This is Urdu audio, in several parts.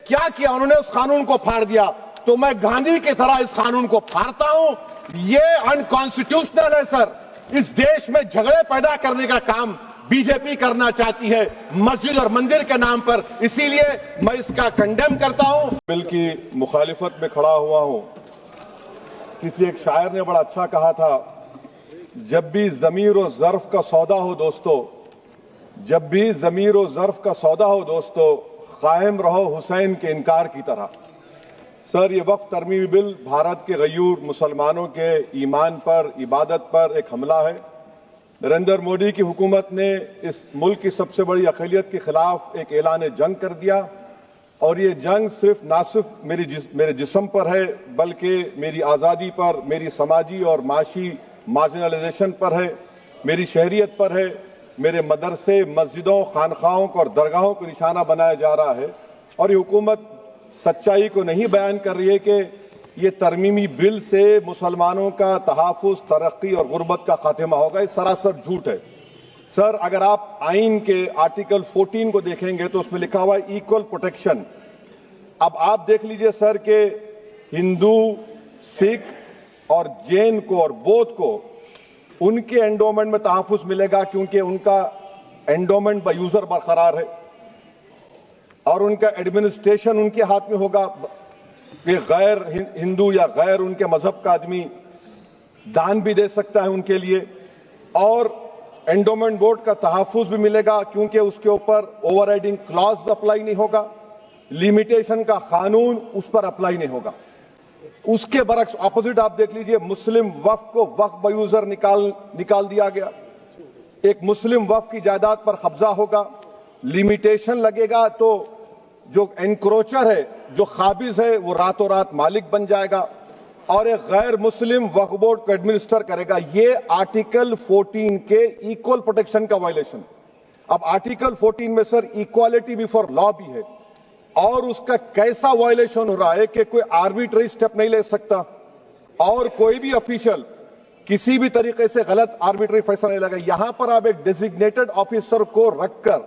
کیا کیا انہوں نے؟ اس قانون کو پھاڑ دیا. تو میں گاندھی کی طرح اس قانون کو پھاڑتا ہوں. یہ انکانسٹیٹیوشنل ہے سر. اس دیش میں جھگڑے پیدا کرنے کا کام بی جے پی کرنا چاہتی ہے مسجد اور مندر کے نام پر. اسی لیے میں اس کا کنڈیم کرتا ہوں. بل کی مخالفت میں کھڑا ہوا ہوں. کسی ایک شاعر نے بڑا اچھا کہا تھا، جب بھی ضمیر و ظرف کا سودا ہو دوستو، جب بھی ضمیر و ظرف کا سودا ہو دوستو، قائم رہو حسین کے انکار کی طرح. سر، یہ وقف ترمیمی بل بھارت کے غیور مسلمانوں کے ایمان پر، عبادت پر ایک حملہ ہے. نریندر مودی کی حکومت نے اس ملک کی سب سے بڑی اقلیت کے خلاف ایک اعلان جنگ کر دیا، اور یہ جنگ نہ صرف میرے جسم پر ہے بلکہ میری آزادی پر، میری سماجی اور معاشی مارجنلائزیشن پر ہے، میری شہریت پر ہے. میرے مدرسے، مسجدوں، خانقاہوں کو اور درگاہوں کو نشانہ بنایا جا رہا ہے. اور یہ حکومت سچائی کو نہیں بیان کر رہی ہے کہ یہ ترمیمی بل سے مسلمانوں کا تحفظ، ترقی اور غربت کا خاتمہ ہوگا. یہ سراسر جھوٹ ہے. سر، اگر آپ آئین کے آرٹیکل 14 کو دیکھیں گے تو اس میں لکھا ہوا ہے ایکول پروٹیکشن. اب آپ دیکھ لیجئے سر کہ ہندو، سکھ اور جین کو اور بودھ کو ان کے انڈومنٹ میں تحفظ ملے گا، کیونکہ ان کا انڈومنٹ بائی یوزر برقرار ہے اور ان کا ایڈمنسٹریشن ان کے ہاتھ میں ہوگا. کہ غیر ہندو یا غیر ان کے مذہب کا آدمی دان بھی دے سکتا ہے ان کے لیے، اور انڈومنٹ بورڈ کا تحفظ بھی ملے گا کیونکہ اس کے اوپر اوور رائڈنگ کلاز اپلائی نہیں ہوگا، لمیٹیشن کا قانون اس پر اپلائی نہیں ہوگا. اس کے برعکس اپوزٹ آپ دیکھ لیجئے، مسلم وقف کو وقف بائی یوزر نکال دیا گیا. ایک مسلم وقف کی جائیداد پر قبضہ ہوگا، لمیٹیشن لگے گا تو جو انکروچر ہے، جو قابض ہے، وہ راتوں رات مالک بن جائے گا اور ایک غیر مسلم وقف بورڈ کو ایڈمنسٹر کرے گا. یہ آرٹیکل 14 کے ایکول پروٹیکشن کا وائلیشن. اب آرٹیکل 14 میں سر ایکوالٹی بیفور لا بھی ہے، اور اس کا کیسا وائلیشن ہو رہا ہے کہ کوئی آربیٹری سٹیپ نہیں لے سکتا اور کوئی بھی افیشل کسی بھی طریقے سے غلط آربیٹری فیصلہ نہیں لگا. یہاں پر آپ ایک ڈیزگنیٹڈ آفیسر کو رکھ کر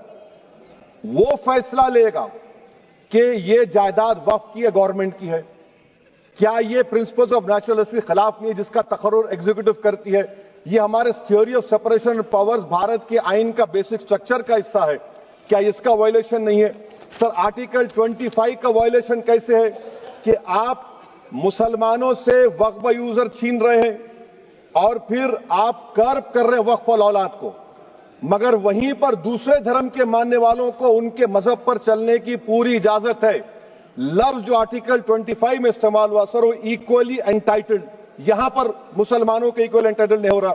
وہ فیصلہ لے گا کہ یہ جائیداد وقف کی ہے، گورنمنٹ کی ہے. کیا یہ پرنسپلز آف نیچرل کے خلاف نہیں ہے جس کا تقرر ایگزیکٹو کرتی ہے؟ یہ ہمارے theory of separation of powers Bharat کے آئین کا بیسک سٹرکچر کا حصہ ہے. کیا اس کا وائلیشن نہیں ہے؟ سر، آرٹیکل 25 کا وائلیشن کیسے ہے کہ آپ مسلمانوں سے وقف بائی یوزر چھین رہے ہیں اور پھر آپ کرب کر رہے ہیں وقف الاولاد کو، مگر وہیں پر دوسرے دھرم کے ماننے والوں کو ان کے مذہب پر چلنے کی پوری اجازت ہے. لفظ جو آرٹیکل 25 میں استعمال ہوا سر وہ ایکولی انٹائٹلڈ، یہاں پر مسلمانوں کے ایکولی انٹائٹلڈ نہیں ہو رہا.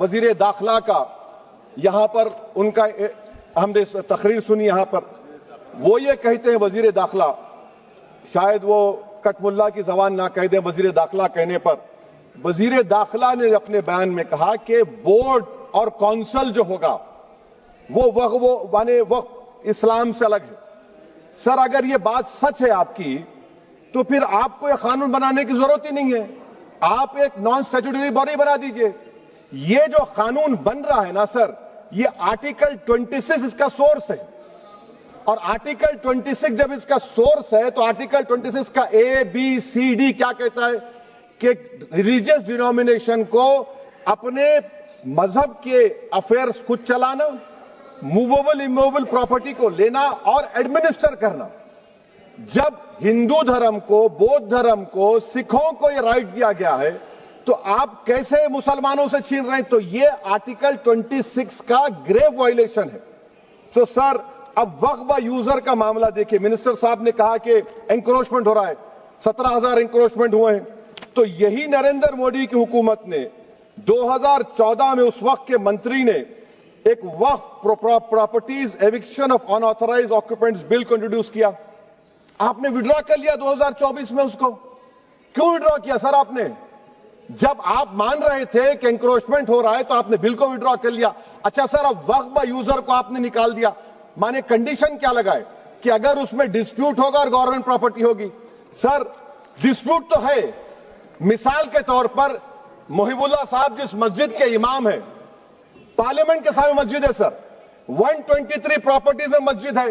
وزیر داخلہ کا یہاں پر ان کا ہم نے تقریر سنی. یہاں پر وہ یہ کہتے ہیں، وزیر داخلہ، شاید وہ کٹ ملا کی زبان نہ کہہ دیں وزیر داخلہ کہنے پر، وزیر داخلہ نے اپنے بیان میں کہا کہ بورڈ اور کونسل جو ہوگا وہ وقف اسلام سے الگ ہے. سر، اگر یہ بات سچ ہے آپ کی تو پھر آپ کو یہ قانون بنانے کی ضرورت ہی نہیں ہے. آپ ایک نان اسٹیچوٹری باڈی بنا دیجئے. یہ جو قانون بن رہا ہے نا سر، یہ آرٹیکل 26 اس کا سورس ہے، اور آرٹیکل 26 جب اس کا سورس ہے تو آرٹیکل 26 کا ABCD کیا کہتا ہے کہ ریلیجیس ڈینومینیشن کو اپنے مذہب کے افیئرز خود چلانا، موویبل اموویبل پراپرٹی کو لینا اور ایڈمنسٹر کرنا. جب ہندو دھرم کو، بودھ دھرم کو، سکھوں کو یہ رائٹ دیا گیا ہے تو آپ کیسے مسلمانوں سے چھین رہے ہیں؟ تو یہ آرٹیکل 26 کا گریو وائلیشن ہے. تو سر، اب وقف بائی یوزر کا معاملہ دیکھیں. منسٹر صاحب نے کہا کہ انکروچمنٹ ہو رہا ہے، 17,000 انکروچمنٹ ہوئے ہیں. تو یہی نریندر مودی کی حکومت نے 2014 میں اس وقت کے منتری نے ایک وقف properties eviction of unauthorised occupants bill کو انٹروڈیوس کیا. آپ نے وڈرا کر لیا 2024 میں. اس کو کیوں وڈرا کیا سر آپ نے؟ جب آپ مان رہے تھے کہ انکروچمنٹ ہو رہا ہے تو آپ نے بل کو وڈرا کر لیا. اچھا سر، اب وقف بائی یوزر کو آپ نے نکال دیا. مانے کنڈیشن کیا لگائے کہ اگر اس میں ڈسپیوٹ ہوگا اور گورنمنٹ پراپرٹی ہوگی. سر، ڈسپیوٹ تو ہے. مثال کے طور پر محب اللہ صاحب جس مسجد کے امام ہیں، پارلیمنٹ کے سامنے مسجد ہے سر، 123 پراپرٹیز میں مسجد ہے.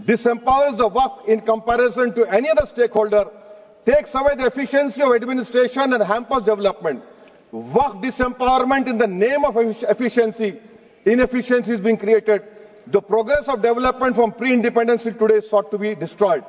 disempowers the waqf in comparison to any other stakeholder, takes away the efficiency of administration and hampers development. Waqf disempowerment in the name of efficiency, inefficiency is being created. The progress of development from pre-independence till today is sought to be destroyed.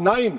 9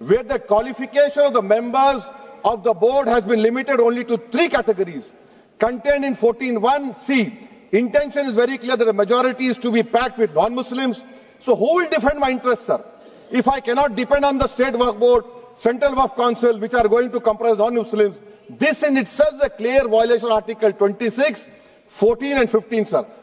where the qualification of the members of the board has been limited only to 3 categories contained in 14(1)(c). Intention is very clear that the majority is to be packed with non-Muslims. So who will defend my interests, sir? If I cannot depend on the state waqf board, central waqf council, which are going to comprise non-Muslims, this in itself is a clear violation of Article 26, 14 and 15, sir.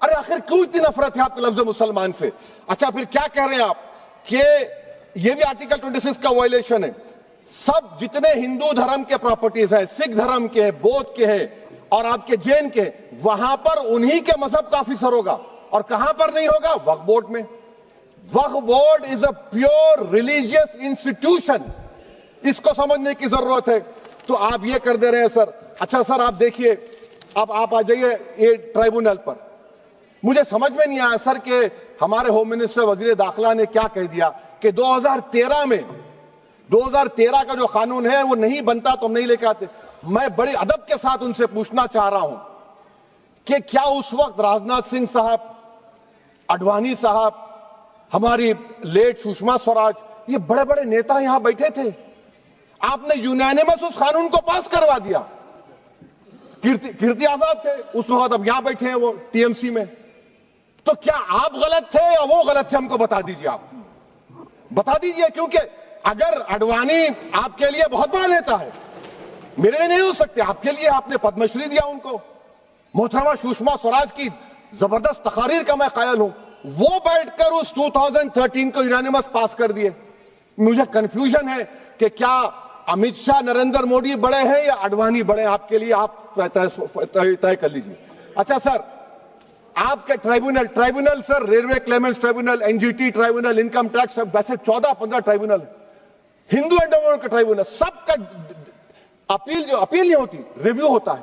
ارے آخر کیوں اتنی نفرت ہے آپ کے لفظ مسلمان سے؟ اچھا پھر کیا کہہ رہے ہیں آپ کہ یہ بھی آرٹیکل 26 کا وائلیشن ہے. سب جتنے ہندو دھرم کے پراپرٹیز ہیں، سکھ دھرم کے ہیں، بودھ کے ہیں اور آپ کے جین کے، وہاں پر انہی کے مذہب کا آفیسر ہوگا. اور کہاں پر نہیں ہوگا؟ وقف بورڈ میں. وقف board is a pure religious institution. اس کو سمجھنے کی ضرورت ہے. تو آپ یہ کر دے رہے ہیں سر. اچھا سر آپ دیکھیے، اب آپ آ جائیے یہ ٹرائبونل پر. مجھے سمجھ میں نہیں آیا سر کہ ہمارے ہوم منسٹر وزیر داخلہ نے کیا کہہ دیا کہ 2013 کا جو قانون ہے وہ نہیں بنتا تو ہم نہیں لے کے آتے. میں بڑے ادب کے ساتھ ان سے پوچھنا چاہ رہا ہوں کہ کیا اس وقت راجناتھ سنگھ صاحب، اڈوانی صاحب، ہماری لیٹ سشما سوراج، یہ بڑے بڑے نیتا یہاں بیٹھے تھے؟ آپ نے یونینیمس اس قانون کو پاس کروا دیا. کیرتی آزاد تھے اس وقت، اب یہاں بیٹھے ہیں وہ ٹی ایم سی میں. تو کیا آپ غلط تھے یا وہ غلط تھے؟ ہم کو بتا دیجیے. آپ بتا دیجیے، کیونکہ اگر اڈوانی آپ کے لیے بہت بڑا نیتا ہے، میرے لیے نہیں ہو سکتے، آپ کے لیے آپ نے پدم شری دیا ان کو. محترمہ سشما سوراج کی زبردست تقاریر کا میں قائل ہوں. وہ بیٹھ کر اس 2013 کو یونینیمس پاس کر دیے. مجھے کنفیوژن ہے کہ کیا امت شاہ، نریندر مودی بڑے ہیں یا اڈوانی بڑے ہیں؟ آپ کے لیے آپ طے کر لیجیے. اچھا سر، آپ کے tribunal sir, railway claimants tribunal, N G T tribunal, income tax, ویسے 14-15 ٹرائبونل ہے. ہندو اینڈ کا ٹرائبونل، سب کا اپیل نہیں ہوتی، ریویو ہوتا ہے.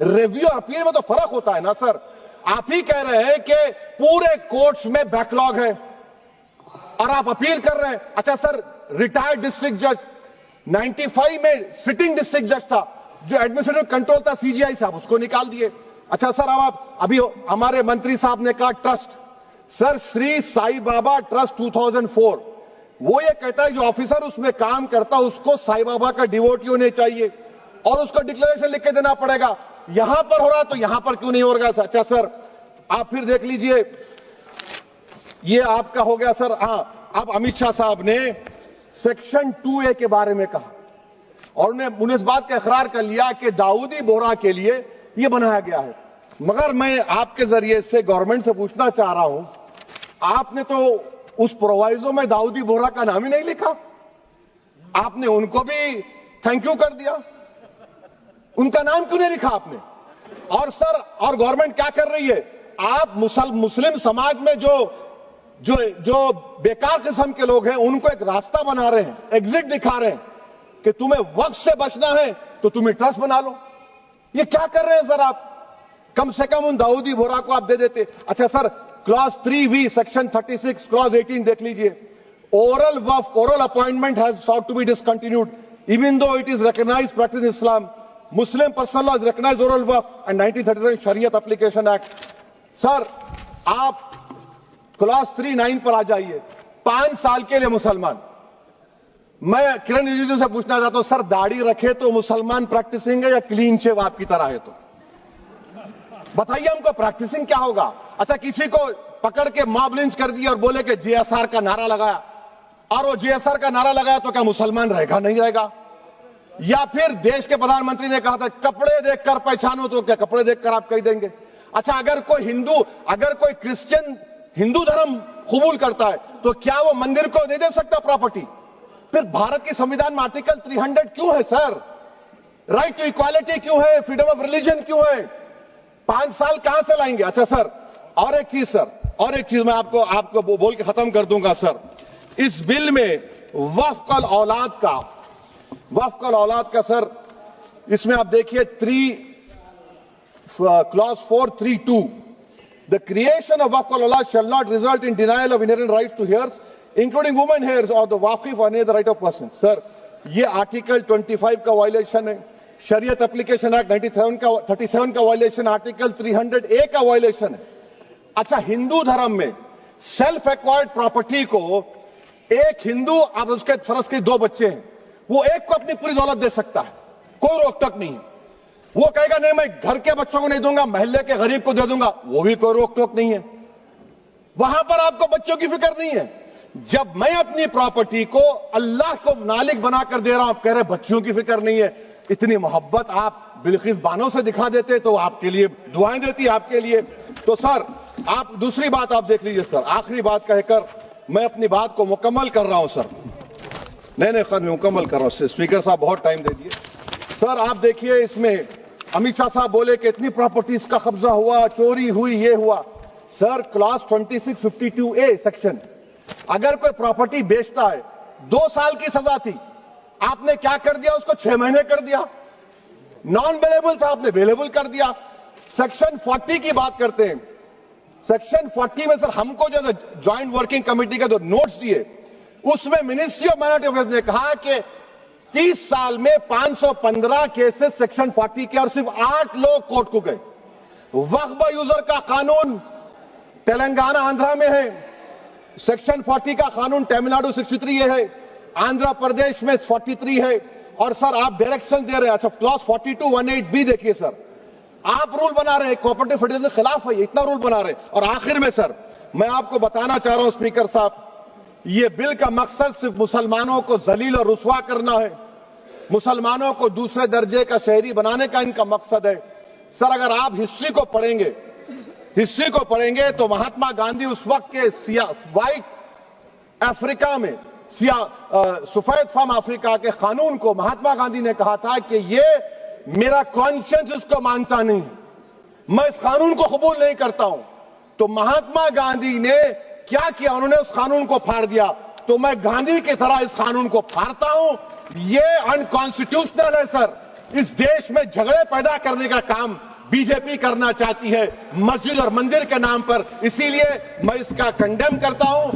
ریویو اور اپیل میں تو فرق ہوتا ہے نا سر. آپ ہی کہہ رہے ہیں کہ پورے کورٹس میں بیک لاگ ہے اور آپ اپیل کر رہے ہیں. اچھا سر، ریٹائرڈ ڈسٹرکٹ جج 95 میں سٹنگ ڈسٹرکٹ جج تھا، جو ایڈمنسٹریٹو کنٹرول تھا سی جی آئی صاحب، اس کو نکال دیے. اچھا سر، اب آپ ابھی ہمارے منتری صاحب نے کہا ٹرسٹ، سر شری سائی بابا ٹرسٹ 2004، وہ یہ کہتا ہے جو آفیسر اس میں کام کرتا اس کو سائی بابا کا ڈیووٹی ہونے چاہیے اور اس کو ڈکلیریشن لکھ کے دینا پڑے گا. یہاں پر ہو رہا تو یہاں پر کیوں نہیں ہو رہا؟ اچھا سر آپ پھر دیکھ لیجئے، یہ آپ کا ہو گیا سر. ہاں، اب امت شاہ صاحب نے سیکشن 2A کے بارے میں کہا اور انہیں اس بات کا اقرار کر لیا کہ داؤدی بورا کے لیے یہ بنایا گیا ہے. مگر میں آپ کے ذریعے سے گورنمنٹ سے پوچھنا چاہ رہا ہوں، آپ نے تو اس پرووائزو میں داؤدی بورا کا نام ہی نہیں لکھا. آپ نے ان کو بھی تھینک یو کر دیا، ان کا نام کیوں نہیں لکھا آپ نے؟ اور سر، اور گورنمنٹ کیا کر رہی ہے؟ آپ مسلم سماج میں جو بیکار قسم کے لوگ ہیں ان کو ایک راستہ بنا رہے ہیں، ایگزٹ دکھا رہے ہیں کہ تمہیں وقت سے بچنا ہے تو تمہیں ٹرسٹ بنا لو. یہ کیا کر رہے ہیں سر آپ؟ کم سے کم ان داؤدی بورا کو آپ دے دیتے. اچھا سر، کلاس 3V سیکشن 36 کلاس 18 دیکھ لیجئے. Oral وقف، oral appointment has sought to be discontinued even though it is recognized practice in Islam. Muslim personal law has recognized oral waqf and 1937 Shariat Application Act. سر آپ کلاس 3-9 پر آ جائیے. 5 سال کے لیے مسلمان. میں کرن رجیجو سے پوچھنا چاہتا ہوں، سر داڑھی رکھے تو مسلمان پریکٹسنگ ہے یا کلین شیو آپ کی طرح ہے؟ تو بتائیے ہم کو پریکٹسنگ کیا ہوگا؟ اچھا کسی کو پکڑ کے ماب لنچ کر دیا اور بولے کہ جے ایس آر کا نعرہ لگایا، اور وہ جے ایس آر کا نعرہ لگایا تو کیا مسلمان رہے گا؟ نہیں رہے گا. یا پھر دیش کے پردھان منتری نے کہا تھا کپڑے دیکھ کر پہچانو، تو کیا کپڑے دیکھ کر آپ کہہ دیں گے؟ اچھا اگر کوئی کرسچن ہندو دھرم قبول کرتا ہے تو کیا وہ مندر کو نہیں دے سکتا پراپرٹی؟ پھر بھارت کی سمویدھان میں آرٹیکل 300 کیوں ہے سر؟ رائٹ ٹو ایکوالٹی کیوں ہے؟ فریڈم آف ریلیجن کیوں ہے؟ 5 سال کہاں سے لائیں گے؟ اچھا سر، اور ایک چیز میں آپ کو بول کے ختم کر دوں گا سر. اس بل میں وقف الاولاد کا سر، اس میں آپ دیکھیے clause 432، the creation of waqf al-aulad shall not result in denial of inherent rights to heirs including women heirs or the waqif or any other right of person. سر یہ آرٹیکل 25 کا وائلیشن ہے، شریعت اپلیکیشن ایکٹ 37 کا وائلیشن، آرٹیکل 300A کا وائلیشن ہے. اچھا ہندو دھرم میں سیلف ایکوائرڈ پراپرٹی کو ایک ہندو، اب اس کے فرض کے 2 بچے ہیں، وہ ایک کو اپنی پوری دولت دے سکتا ہے، کوئی روک ٹوک نہیں ہے. وہ کہے گا نہیں میں گھر کے بچوں کو نہیں دوں گا، محلے کے غریب کو دے دوں گا، وہ بھی کوئی روک ٹوک نہیں ہے. وہاں پر آپ کو بچوں کی فکر نہیں ہے. جب میں اپنی پراپرٹی کو اللہ کو مالک بنا کر دے رہا ہوں، آپ کہہ رہے بچوں کی فکر نہیں ہے، اتنی محبت آپ بلقیس بانو سے دکھا دیتے تو آپ کے لیے دعائیں دیتی آپ کے لیے. تو سر آپ دوسری بات آپ دیکھ لیجئے سر, آخری بات کہہ کر میں اپنی بات کو مکمل کر رہا ہوں سر. نہیں خیر میں مکمل کر رہا ہوں. اسپیکر صاحب بہت ٹائم دے دیے. سر آپ دیکھیے اس میں امت شاہ صاحب بولے کہ اتنی پراپرٹیز کا قبضہ ہوا, چوری ہوئی, یہ ہوا. سر کلاس 2652A سیکشن, اگر کوئی پراپرٹی بیچتا ہے 2 سال کی سزا تھی, آپ نے کیا کر دیا, اس کو 6 مہینے کر دیا. نان بیلیبل تھا, آپ نے بیلیبل کر دیا. سیکشن 40 کی بات کرتے ہیں. سیکشن 40 میں سر ہم کو جو جوائنٹ ورکنگ کمیٹی کا جو نوٹس دیے, اس میں منسٹری آف مائنورٹی افیئرز نے کہا کہ 30 سال میں 515 کیسز سیکشن 40 کے, اور صرف 8 لوگ کورٹ کو گئے. وقف یوزر کا قانون تلنگانہ آندھرا میں ہے, سیکشن 40 کا قانون تمل ناڈو 63 ہے, آندھرا پردیش میں 43 ہے. اور سر آپ ڈائریکشن دے رہے ہیں. اچھا کلاس 4218B دیکھیے سر, آپ رول بنا رہے ہیں کوآپریٹو فیڈرلزم کے خلاف ہے, اتنا رول بنا رہے ہیں. اور آخر میں سر میں آپ کو بتانا چاہ رہا ہوں اسپیکر صاحب, یہ بل کا مقصد صرف مسلمانوں کو ذلیل اور رسوا کرنا ہے, مسلمانوں کو دوسرے درجے کا شہری بنانے کا ان کا مقصد ہے. سر اگر آپ ہسٹری کو پڑھیں گے تو مہاتما گاندھی اس وقت کے وائٹ افریقہ میں سفید فام افریقہ کے قانون کو مہاتما گاندھی نے کہا تھا کہ یہ میرا کانشنس اس کو مانتا نہیں ہے, میں اس قانون کو قبول نہیں کرتا ہوں. تو مہاتما گاندھی نے کیا کیا, انہوں نے اس قانون کو پھاڑ دیا. تو میں گاندھی کی طرح اس قانون کو پھاڑتا ہوں. یہ انکانسٹیٹیوشنل ہے سر. اس دیش میں جھگڑے پیدا کرنے کا کام بی جے پی کرنا چاہتی ہے مسجد اور مندر کے نام پر, اسی لیے میں اس کا کنڈیم کرتا ہوں.